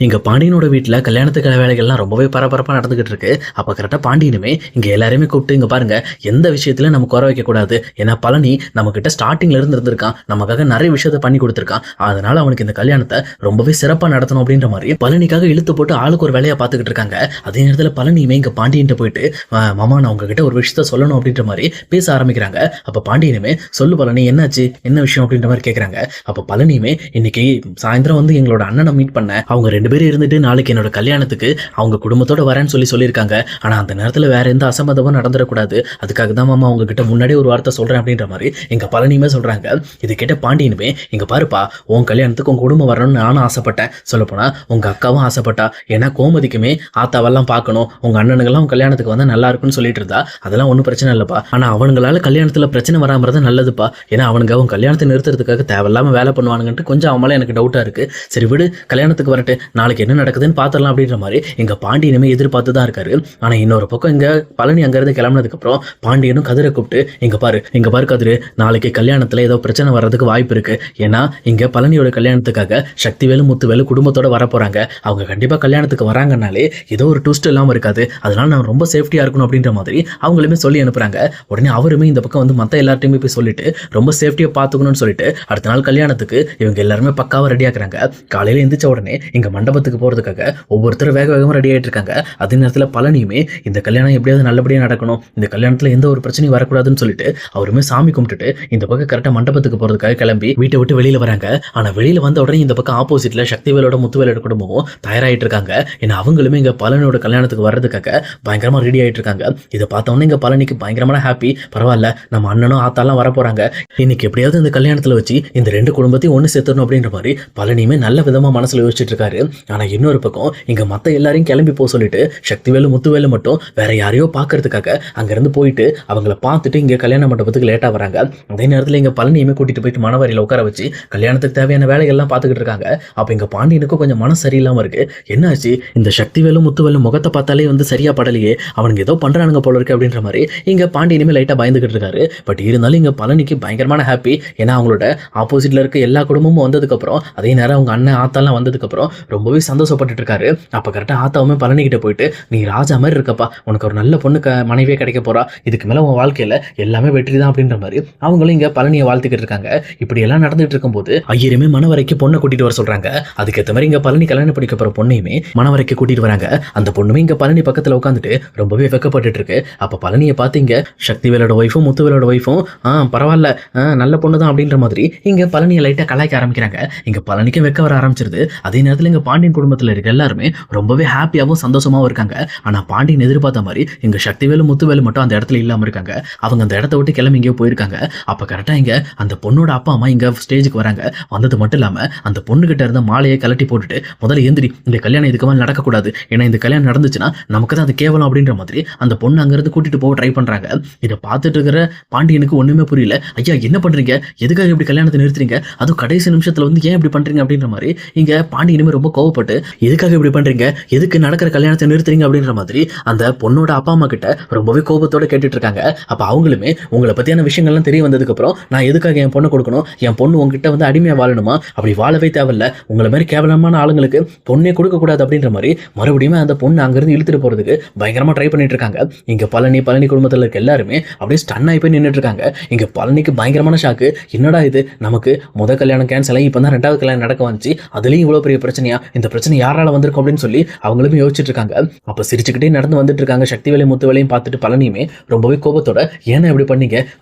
இங்க பாண்டியனோட வீட்டில் கல்யாணத்துக்கு வேலைகள்லாம் ரொம்பவே பரபரப்பாக நடந்துகிட்டு இருக்கு. அப்போ கரெக்டாக பாண்டியனுமே இங்கே எல்லாருமே கூப்பிட்டு இங்கே பாருங்க, எந்த விஷயத்துல நம்ம குறை வைக்கக்கூடாது. ஏன்னா பழனி நம்ம கிட்ட ஸ்டார்டிங்ல இருந்து இருந்திருக்கான், நமக்காக நிறைய விஷயத்த பண்ணி கொடுத்துருக்கான். அதனால அவனுக்கு இந்த கல்யாணத்தை ரொம்பவே சிறப்பாக நடத்தணும் அப்படின்ற மாதிரி பழனிக்காக இழுத்து போட்டு ஆளுக்கு ஒரு வேலையை பார்த்துக்கிட்டு இருக்காங்க. அதே நேரத்தில் பழனியுமே இங்கே பாண்டியன்ட்ட போயிட்டு மாமா நான் உங்ககிட்ட ஒரு விஷயத்த சொல்லணும் அப்படின்ற மாதிரி பேச ஆரம்பிக்கிறாங்க. அப்போ பாண்டியனுமே சொல்லு பழனி என்னாச்சு, என்ன விஷயம் அப்படின்ற மாதிரி கேட்குறாங்க. அப்போ பழனியுமே இன்னைக்கு சாயந்தரம் வந்து எங்களோட அண்ணனை மீட் பண்ண, அவங்க 2 பேரும் இருந்துட்டு நாளைக்கு என்னோட கல்யாணத்துக்கு அவங்க குடும்பத்தோட வரேன்னு சொல்லியிருக்காங்க. ஆனா அந்த நேரத்தில் வேற எந்த அசம்பந்தமும் நடந்துடக்கூடாது, அதுக்காக தான் மாமா உங்ககிட்ட முன்னாடி ஒரு வார்த்தை சொல்றேன் அப்படின்ற மாதிரி எங்க பழனியுமே சொல்றாங்க. இது கேட்ட பாண்டியனுமே இங்க பாருப்பா, உன் கல்யாணத்துக்கு உங்க குடும்பம் வரணும்னு நானும் ஆசைப்பட்டேன், சொல்லப்போனா உங்க அக்காவும் ஆசைப்பட்டா. ஏன்னா கோமதிக்குமே ஆத்தாவெல்லாம் பார்க்கணும், உங்க அண்ணனுங்கெல்லாம் உங்க கல்யாணத்துக்கு வந்தா நல்லா இருக்குன்னு சொல்லிட்டு இருந்தா. அதெல்லாம் ஒன்றும் பிரச்சனை இல்லப்பா, ஆனா அவனுங்களால கல்யாணத்துல பிரச்சனை வராம இருந்தா நல்லதுப்பா. ஏன்னா அவனுங்க அவங்க கல்யாணத்தை நிறுத்துறதுக்காக தேவையில்லாம வேலை பண்ணுவானுங்கன்ட்டு கொஞ்சம் அவன் மேல எனக்கு டவுட்டா இருக்கு. சரி விடு, கல்யாணத்துக்கு வரட்டு, நாளைக்கு என்ன நடக்குதுன்னு பார்த்துடலாம் அப்படின்ற மாதிரி எங்க பாண்டியனுமே எதிர்பார்த்து தான் இருக்காரு. ஆனா இன்னொரு பக்கம் இங்க பழனி அங்கிருந்து கிளம்பினதுக்கு அப்புறம் பாண்டியனும் கதிரை கூப்பிட்டு இங்க பாரு கதிரு, நாளைக்கு கல்யாணத்துல ஏதோ பிரச்சனை வர்றதுக்கு வாய்ப்பு இருக்கு. ஏன்னா இங்க பழனியோட கல்யாணத்துக்காக சக்திவேலு முத்துவேலு குடும்பத்தோட வர போறாங்க. அவங்க கண்டிப்பா கல்யாணத்துக்கு வராங்கனாலே ஏதோ ஒரு ட்விஸ்ட் இல்லாம இருக்காது, அதனால நான் ரொம்ப சேஃப்டியா இருக்கணும் அப்படின்ற மாதிரி அவங்களுமே சொல்லி அனுப்புறாங்க. உடனே அவருமே இந்த பக்கம் வந்து மத்த எல்லார்ட்டையுமே போய் சொல்லிட்டு ரொம்ப சேஃப்டியா பாத்துக்கணும்னு சொல்லிட்டு அடுத்த நாள் கல்யாணத்துக்கு இவங்க எல்லாருமே பக்காவா ரெடி ஆக்குறாங்க. காலையில எந்திரிச்ச உடனே இங்க மண்டபத்துக்கு போறதுக்காக ஒவ்வொருத்தரும் வேக வேகமா ரெடி ஆயிட்டு இருக்காங்க. அதே நேரத்தில் பழனியுமே இந்த கல்யாணம் எப்படியாவது நல்லபடியாக நடக்கணும், இந்த கல்யாணத்துல எந்த ஒரு பிரச்சனையும் வரக்கூடாதுன்னு சொல்லிட்டு அவருமே சாமி கும்பிட்டுட்டு இந்த பக்கம் கரெக்டாக மண்டபத்துக்கு போறதுக்காக கிளம்பி வீட்டை விட்டு வெளியில வராங்க. ஆனா வெளியில வந்த உடனே இந்த பக்கம் ஆப்போசிட்ல சக்திவேலோட முத்துவேலோட குடும்பமும் தயாராயிட்டு இருக்காங்க. ஏன்னா அவங்களுமே இங்க பழனியோட கல்யாணத்துக்கு வர்றதுக்காக பயங்கரமா ரெடி ஆயிட்டு இருக்காங்க. இதை பார்த்தோன்னே இங்க பழனிக்கு பயங்கரமான ஹாப்பி. பரவாயில்ல, நம்ம அண்ணனும் ஆத்தாலாம் வர போறாங்க, இன்னைக்கு எப்படியாவது இந்த கல்யாணத்துல வச்சு இந்த 2 குடும்பத்தையும் ஒன்று சேர்த்தணும் அப்படின்ற மாதிரி பழனியுமே நல்ல விதமா மனசுல யோசிச்சுட்டு இருக்காரு. ஆனா இன்னொரு பக்கம் இங்க மத்த எல்லாரையும் கிளம்பி போக சொல்லிட்டு சக்திவேலு முத்துவேலு மட்டும் வேற யாரையோ பாக்குறதுக்காக அங்கிருந்து போயிட்டு அவங்கள பார்த்துட்டு இங்க கல்யாண மண்டபத்துக்கு லேட்டா வராங்க. அதே நேரத்தில் இங்க பழனியுமே கூட்டிட்டு போயிட்டு மணவரையில உட்கார வச்சு கல்யாணத்துக்கு தேவையான வேலைகள்லாம் பார்த்துக்கிட்டு இருக்காங்க. அப்ப இங்க பாண்டியனுக்கும் கொஞ்சம் மனசு சரியில்லாம இருக்கு. என்னாச்சு, இந்த சக்திவேலு முத்துவேலு முகத்தை பார்த்தாலே வந்து சரியா படலையே, அவனுக்கு ஏதோ பண்றானுங்க போல இருக்கு அப்படின்ற மாதிரி இங்க பாண்டியனுமே லைட்டா பயந்துகிட்டு இருக்காரு. பட் இருந்தாலும் இங்க பழனிக்கு பயங்கரமான ஹாப்பி. ஏன்னா அவங்களோட ஆப்போசிட்ல இருக்க எல்லா குடும்பமும் வந்ததுக்கு அப்புறம் அதே நேரம் அவங்க அண்ணன் ஆத்தாலாம் வந்ததுக்கு அப்புறம் ரொம்பவே சந்தோஷப்பட்டுட்டு இருக்காரு. அப்ப கரெக்டா ஆத்தாவுமே பழனி கிட்ட போயிட்டு நீ ராஜா மாதிரி இருக்கப்பா, உனக்கு ஒரு நல்ல பொண்ணு மனைவியே கிடைக்க போறா, இதுக்கு மேல உன் வாழ்க்கையில எல்லாமே வெற்றி தான் அப்படின்ற மாதிரி அவங்களும் இங்க பழனியை வாழ்த்துக்கிட்டு இருக்காங்க. இப்படி எல்லாம் நடந்துட்டு இருக்கும்போது ஐயருமே மணவரைக்கு பொண்ணை கூட்டிட்டு வர சொல்றாங்க. அதுக்கேற்ற மாதிரி இங்க பழனி கல்யாணம் படிக்க போற பொண்ணையுமே மணவரைக்கு கூட்டிட்டு வராங்க. அந்த பொண்ணுமே இங்க பழனி பக்கத்துல உட்காந்துட்டு ரொம்பவே வெக்கப்பட்டு இருக்கு. அப்ப பழனியை பாத்தீங்க சக்திவேலோட ஒய்ஃபும் முத்துவேலோட ஒய்ஃபும் பரவாயில்ல, நல்ல பொண்ணு தான் அப்படின்ற மாதிரி இங்க பழனியை லைட்டா கலாய்க்க ஆரம்பிக்கிறாங்க. இங்க பழனிக்கு வெக்க வர ஆரம்பிச்சிருது. அதே நேரத்தில் இங்க பாண்டியன் குடும்பத்தில் இருக்க எல்லாருமே ரொம்பவே ஹாப்பியாகவும் சந்தோஷமாவும் இருக்காங்க. ஆனா பாண்டியன் எதிர்பார்த்த மாதிரி இங்க சக்திவேலு முத்துவேலு மட்டும் அந்த இடத்துல இல்லாம இருக்காங்க. அவங்க அந்த இடத்த விட்டு கிளம்பி இங்கே போயிருக்காங்க. அப்ப கரெக்டா இங்க அந்த பொண்ணோட அப்பா அம்மா இங்க ஸ்டேஜுக்கு வராங்க. வந்தது மட்டும் இல்லாம அந்த பொண்ணு கிட்ட இருந்த மாலையை கலட்டி போட்டுட்டு முதல்ல எந்திரி, இந்த கல்யாணம் இதுக்கு மேலே நடக்கக்கூடாது, ஏன்னா இந்த கல்யாணம் நடந்துச்சுன்னா நமக்கு தான் அது கேவலம் அப்படின்ற மாதிரி அந்த பொண்ணு அங்கிருந்து கூட்டிட்டு போக ட்ரை பண்றாங்க. இதை பார்த்துட்டு இருக்கிற பாண்டியனுக்கு ஒண்ணுமே புரியல. ஐயா என்ன பண்றீங்க, எதுக்காக இப்படி கல்யாணத்தை நிறுத்துறீங்க, அதுவும் கடைசி நிமிஷத்துல வந்து ஏன் இப்படி பண்றீங்க அப்படின்ற மாதிரி இங்க பாண்டியனுமே ரொம்ப கோவப்பட்டு எதுக்காக இப்படி பண்றீங்க, எதுக்கு நடக்கிற கல்யாணத்தை நிறுத்துறீங்க அப்படின்ற மாதிரி அந்த பொண்ணோட அப்பா அம்மா கிட்ட ரொம்பவே கோபத்தோட கேட்டுட்டு இருக்காங்க. அப்ப அவங்களுமே உங்களை பத்தியான விஷயங்கள்லாம் தெரிய வந்ததுக்கு அப்புறம் நான் எதுக்காக என் பொண்ணை கொடுக்கணும், என் பொண்ணு உங்ககிட்ட வந்து அடிமையா வாழணுமா, அப்படி வாழவே தேவையில்ல, உங்களை மாதிரி கேவலமான ஆளுங்களுக்கு பொண்ணே கொடுக்க கூடாது அப்படின்ற மாதிரி மறுபடியும் அந்த பொண்ணு அங்கிருந்து இழுத்துட்டு போறதுக்கு பயங்கரமா ட்ரை பண்ணிட்டு இருக்காங்க. இங்க பழனி குடும்பத்துல இருக்க எல்லாருமே அப்படியே ஸ்டன் ஆகி போய் நின்றுட்டு இருக்காங்க. இங்க பழனிக்கு பயங்கரமான ஷாக்கு. என்னடா இது, நமக்கு முதல் கல்யாணம் கேன்சல் ஆகி இப்போ தான் 2வது கல்யாணம் நடக்க வந்துச்சு, அதுலேயும் இவ்வளோ பெரிய பிரச்சனையா, இந்த பிரச்சனை யாரால வந்திருக்கும் அப்படின்னு சொல்லி அவங்களுமே யோசிச்சுட்டு இருக்காங்க. அப்போ சிரிச்சுக்கிட்டே நடந்து வந்துட்டு இருக்காங்க. சக்திவேலு முத்துவேலையும் பார்த்துட்டு பழனியுமே ரொம்பவே கோபத்தோட ஏன்னா இப்படி பண்ணீங்க,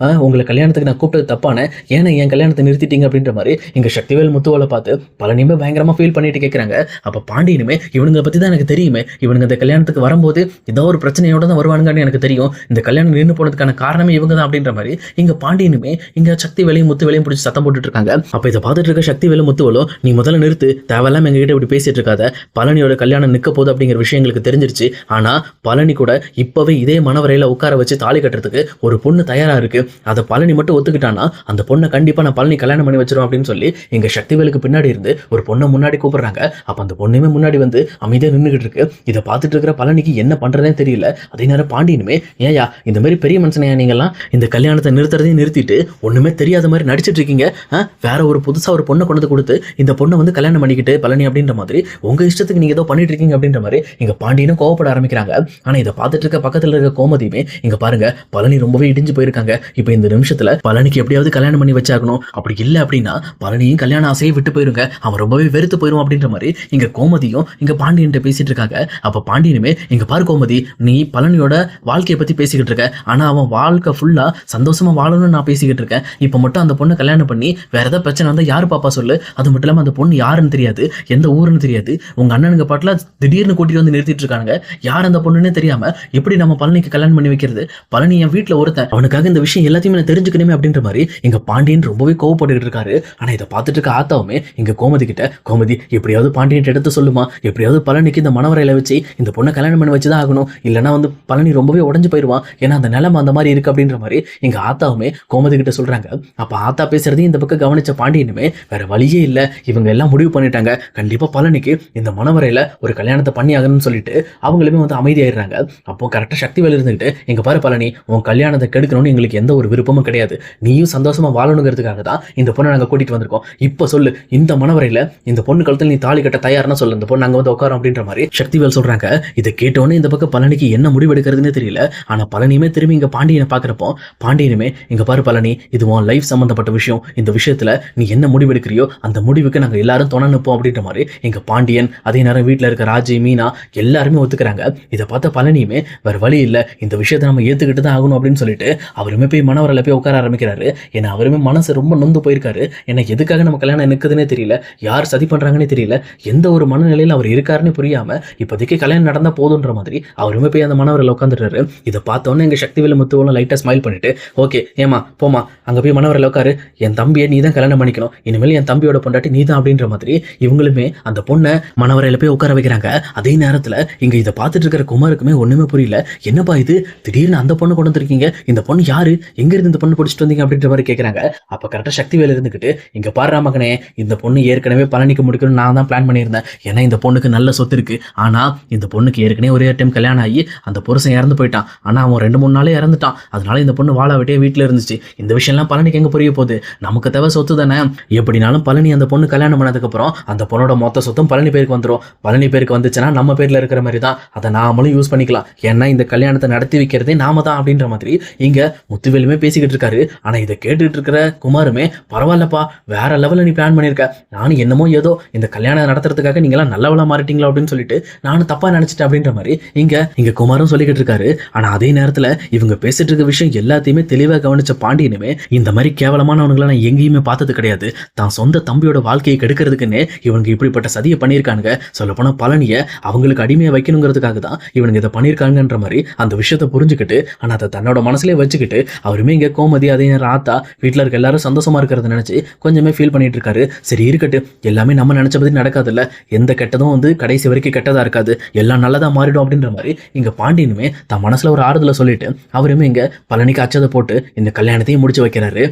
உங்களை கல்யாணத்துக்கு நான் கூப்பிட்டது தப்பான, ஏன்னா என் கல்யாணத்தை நிறுத்திட்டீங்க அப்படின்ற மாதிரி இங்க சக்திவேலு முத்துவேலை பார்த்து பழனியுமே பயங்கரமா ஃபீல் பண்ணிட்டு கேட்குறாங்க. அப்போ பாண்டியனுமே இவனுங்களை பற்றி தான் எனக்கு தெரியுமே, இவனுங்க இந்த கல்யாணத்துக்கு வரும்போது ஏதோ ஒரு பிரச்சனையோட தான் வருவானுங்கன்னு எனக்கு தெரியும், இந்த கல்யாணம் நின்று போனதுக்கான காரணமே இவங்க தான் அப்படின்ற மாதிரி இங்க பாண்டியனுமே இங்க சக்திவேலையும் முத்துவேலையும் பிடிச்சி சத்தம் போட்டுட்டு இருக்காங்க. அப்ப இதை பார்த்துட்டு இருக்க சக்திவேலு முத்துவேலோ நீ முதல்ல நிறுத்து, தேவையில்லாம எங்ககிட்ட இப்படி பேசிட்டு இருக்காத, பழனியோட கல்யாணம் நிற்க போகுது அப்படிங்கிற விஷயம் எங்களுக்கு தெரிஞ்சிருச்சு. ஆனா பழனி கூட இப்பவே இதே மணவரையில உட்கார வச்சு தாலி கட்டுறதுக்கு ஒரு பொண்ணு தயாரா இருக்கு, அதை பழனி மட்டும் ஒத்துக்கிட்டானா அந்த பொண்ணை கண்டிப்பா நான் பழனி கல்யாணம் பண்ணி வச்சிரும் அப்படின்னு சொல்லி எங்க சக்திவேலுக்கு பின்னாடி இருந்து ஒரு பொண்ணை முன்னாடி கூப்பிடுறாங்க. அப்ப அந்த பொண்ணுமே முன்னாடி வந்து அமைதியா நின்றுகிட்டு இருக்கு. இதை பார்த்துட்டு இருக்கிற பழனிக்கு என்ன பண்றதே தெரியல. அதே நேரம் பாண்டியனுமே ஏயா இந்த மாதிரி பெரிய மனுஷனையா நீங்கெல்லாம் இந்த கல்யாணத்தை நிறுத்துறதையும் நிறுத்திட்டு ஒண்ணுமே தெரியாத மாதிரி நடிச்சிட்டு இருக்கீங்க, வேற ஒரு புதுசா ஒரு பொண்ணை கொண்டு கொடுத்து இந்த பொண்ணை வந்து கல்யாணம் பண்ணிக்கிட்டு பழனி அப்படின்ற மாதிரி மாதிரி உங்க இஷ்டத்துக்கு நீங்க ஏதோ பண்ணிட்டு இருக்கீங்க அப்படின்ற மாதிரி இங்க பாண்டியனும் கோவப்பட ஆரம்பிக்கிறாங்க. ஆனா இதை பார்த்துட்டு இருக்க பக்கத்துல இருக்க கோமதியுமே இங்க பாருங்க பழனி ரொம்பவே இடிஞ்சு போயிருக்காங்க. இப்ப இந்த நிமிஷத்துல பழனிக்கு எப்படியாவது கல்யாணம் பண்ணி வச்சாகணும், அப்படி இல்லை அப்படின்னா பழனியும் கல்யாண ஆசையை விட்டு போயிருங்க, அவன் ரொம்பவே வெறுத்து போயிரும் அப்படின்ற மாதிரி இங்க கோமதியும் இங்க பாண்டியன் பேசிட்டு இருக்காங்க. அப்ப பாண்டியனுமே இங்க பாரு கோமதி, நீ பழனியோட வாழ்க்கையை பத்தி பேசிக்கிட்டு இருக்க, ஆனா அவன் வாழ்க்கை ஃபுல்லா சந்தோஷமா வாழணும்னு நான் பேசிக்கிட்டு இருக்கேன். இப்ப மட்டும் அந்த பொண்ணை கல்யாணம் பண்ணி வேற ஏதாவது பிரச்சனை வந்தா யாரு பாப்பா சொல்லு? அது மட்டும் இல்லாம அந்த பொண்ணு யாருன்னு தெரியாது, எந்த ஊருன்னு தெரியாது, உங்க அண்ணனுங்க பாட்டுல திடீர்னு கூட்டிட்டு வந்து நிறுத்திட்டு இருக்காங்க, யார் அந்த பொண்ணுன்னே தெரியாம எப்படி நம்ம பழனிக்கு கல்யாணம் பண்ணி வைக்கிறது? பழனி என் வீட்டுல ஒருத்தன், அவனுக்காக இந்த விஷயம் எல்லாத்தையுமே நான் தெரிஞ்சுக்கணுமே அப்படின்ற மாதிரி இங்க பாண்டியன் ரொம்பவே கோவப்பட்டுக்கிட்டு இருக்காரு. ஆனா இதை பார்த்துட்டு இருக்க ஆத்தாவுமே இங்க கோமதி கிட்ட, கோமதி எப்படியாவது பாண்டியன் எடுத்து சொல்லுமா, எப்படியாவது பழனிக்கு இந்த மனவரையில வச்சு இந்த பொண்ணை கல்யாணம் பண்ணி வச்சுதான் ஆகணும், இல்லைன்னா வந்து பழனி ரொம்பவே உடஞ்சு போயிடுவான், ஏன்னா அந்த நிலைமை அந்த மாதிரி இருக்கு அப்படின்ற மாதிரி எங்க ஆத்தாவுமே கோமதி கிட்ட சொல்றாங்க. அப்ப ஆத்தா பேசுறதையும் இந்த பக்கம் கவனிச்ச பாண்டியனுமே வேற வழியே இல்லை, இவங்க எல்லாம் முடிவு பண்ணிட்டாங்க, கண்டிப்பா பழனிக்கு இந்த மனவரையில ஒரு கல்யாணத்தை பண்ணி ஆகணும்னு சொல்லிட்டு அவங்களுமே வந்து அமைதியாயிடுறாங்க. அப்போ கரெக்டா சக்திவேல் இருந்துகிட்டு, எங்க பாரு பழனி, உன் கல்யாணத்தை கெடுக்கணும்னு எங்களுக்கு எந்த ஒரு விருப்பமும் கிடையாது, நீயும் சந்தோஷமா வாழணுங்கிறதுக்காக தான் இந்த பொண்ணை நாங்க கூட்டிட்டு வந்திருக்கோம். இப்போ சொல்லு, இந்த மனவரையில இந்த பொண்ணு கழுத்தில் நீ தாலி கட்ட தயார்னா சொல்லு, இந்த பொண்ணு அங்க வந்து உட்காரும் அப்படின்ற மாதிரி சக்திவேல் சொல்றாங்க. இதை கேட்டோன்னே இந்த பக்கம் பழனிக்கு என்ன முடிவு எடுக்கிறதுன்னு தெரியல. ஆனா பழனியுமே திரும்பி இங்க பாண்டியனை பாக்குறப்போ பாண்டியனுமே, இங்க பாரு பழனி, இது உன் லைஃப் சம்பந்தப்பட்ட விஷயம், இந்த விஷயத்துல நீ என்ன முடிவு எடுக்கிறியோ அந்த முடிவுக்கு நாங்க எல்லாரும் துணை நிற்போம் அப்படின்ற மாதிரி எங்க பாண்டியன், அதே நேரம் வீட்டுல இருக்க ராஜி, மீனா எல்லாருமே ஒத்துக்கிறாங்க. இதை பார்த்த பழனியுமே வேற வழி இல்லை, இந்த விஷயத்தை நம்ம ஏத்துக்கிட்டு தான் ஆகணும் அப்படின்னு சொல்லிட்டு அவருமே போய் மனவரையில போய் உட்கார ஆரம்பிக்கிறாரு. ஏன்னா அவருமே மனசு ரொம்ப நொந்து போயிருக்காரு. ஏன்னா எதுக்காக நம்ம கல்யாணம் நிற்குதுன்னே தெரியல, யார் சதி பண்றாங்கன்னே தெரியல, எந்த ஒரு மனநிலையில் அவர் இருக்காருன்னு புரியாம இப்போதைக்கு கல்யாணம் நடந்தா போதுன்ற மாதிரி அவருமே போய் அந்த மனவரையில உட்காந்துட்டாரு. இதை பார்த்தோன்னே எங்க சக்திவேல் முத்துவெல்லாம் லைட்டா ஸ்மைல் பண்ணிட்டு, ஓகே ஏமா போமா, அங்க போய் மனவரையில உட்காரு, என் தம்பியை நீ தான் கல்யாணம் பண்ணிக்கணும், இனிமேல் என் தம்பியோட பொண்டாட்டி நீ தான் அப்படின்ற மாதிரி இவங்களுமே அந்த பொண்ணை மனவரையில போய் உட்கார வைக்கிறாங்க. அதே நேரத்துல இங்க இதை பார்த்துட்டு இருக்கிற குமாருக்குமே ஒண்ணுமே புரியல, என்னப்பா இது திடீர்னு அந்த பொண்ணு கொண்டு வந்திருக்கீங்க, இந்த பொண்ணு யாரு, எங்க இருந்து இந்த பொண்ணு பிடிச்சிட்டு வந்தீங்க அப்படின்ற மாதிரி கேட்கறாங்க. அப்ப கரெக்டா சக்திவேல் இருந்துகிட்டு, இங்க பாரு மகனே, இந்த பொண்ணு ஏற்கனவே பழனிக்கு முடிக்கணும்னு நான் தான் பிளான் பண்ணியிருந்தேன், ஏன்னா இந்த பொண்ணுக்கு நல்ல சொத்து இருக்கு, ஆனா இந்த பொண்ணுக்கு ஏற்கனவே ஒரே டைம் கல்யாணம் ஆகி அந்த புருஷன் இறந்து போயிட்டான், ஆனா அவன் 2-3 நாளே இறந்துட்டான், அதனால இந்த பொண்ணு வாழ விட்டே வீட்டுல இருந்துச்சு. இந்த விஷயம் எல்லாம் பழனிக்கு எங்க புரிய போகுது, நமக்கு தேவை சொத்து தானே, எப்படினாலும் பழனி அந்த பொண்ணு கல்யாணம் பண்ணதுக்கு அப்புறம் அந்த பொண்ணோட மொத்த சொத்தும் பழனி பேருக்கு வந்துடும், பழனி பேருக்கு வந்துச்சுன்னா நம்ம பேர்ல இருக்கிற மாதிரி தான், அதை நாமளும் யூஸ் பண்ணிக்கலாம், ஏன்னா இந்த கல்யாணத்தை நடத்தி வைக்கிறதே நாம தான் அப்படின்ற மாதிரி இங்க முத்துவேலுமே பேசிக்கிட்டு இருக்காரு. ஆனா இதை கேட்டுட்டு இருக்கிற குமாருமே, பரவாயில்லப்பா வேற லெவல்ல நீ பிளான் பண்ணிருக்க, நானும் என்னமோ ஏதோ இந்த கல்யாணம் நடத்துறதுக்காக நீங்க எல்லாம் நல்லவளா மாறிட்டீங்களா அப்படின்னு சொல்லிட்டு நானும் தப்பா நினைச்சிட்டேன் அப்படின்ற மாதிரி இங்க குமாரும் சொல்லிக்கிட்டு இருக்காரு. ஆனா அதே நேரத்துல இவங்க பேசிட்டு இருக்க விஷயம் எல்லாத்தையுமே தெளிவா கவனிச்ச பாண்டியனுமே, இந்த மாதிரி கேவலமானவனுங்களை நான் எங்கேயுமே பார்த்தது கிடையாது, தான் சொந்த தம்பியோட வாழ்க்கையை கெடுக்கிறதுக்குன்னே இவங்க இப்படிப்பட்ட சதியை பண்ணியிருக்கானுங்க, சொல்லப்போனா பழனிய அவங்களுக்கு அடிமையை வைக்கணுங்கிறதுக்காக தான் இவனுங்க இதை பண்ணியிருக்காங்கன்ற மாதிரி அந்த விஷயத்தை புரிஞ்சுக்கிட்டு, ஆனா அதை தன்னோட மனசுலேயே வச்சுக்கிட்டு அவருமே இங்க கோமதி, அதே நேரம் ஆத்தா, வீட்டில் இருக்க எல்லாரும் சந்தோஷமா இருக்கிறத நினைச்சு கொஞ்சமே ஃபீல் பண்ணிட்டு இருக்காரு. சரி இருக்கட்டும், எல்லாமே நம்ம நினைச்ச பத்தி நடக்காது இல்ல, எந்த கெட்டதும் வந்து கடைசி வரைக்கும் கெட்டதா இருக்காது, எல்லாம் நல்லதா மாறிடும் அப்படின்ற மாதிரி இங்க பாண்டியனுமே தன் மனசுல ஒரு ஆறுதலை சொல்லிட்டு அவருமே இங்க பழனிக்கு அச்சதை போட்டு இந்த கல்யாணத்தையும் முடிச்சு வைக்கிறாரு.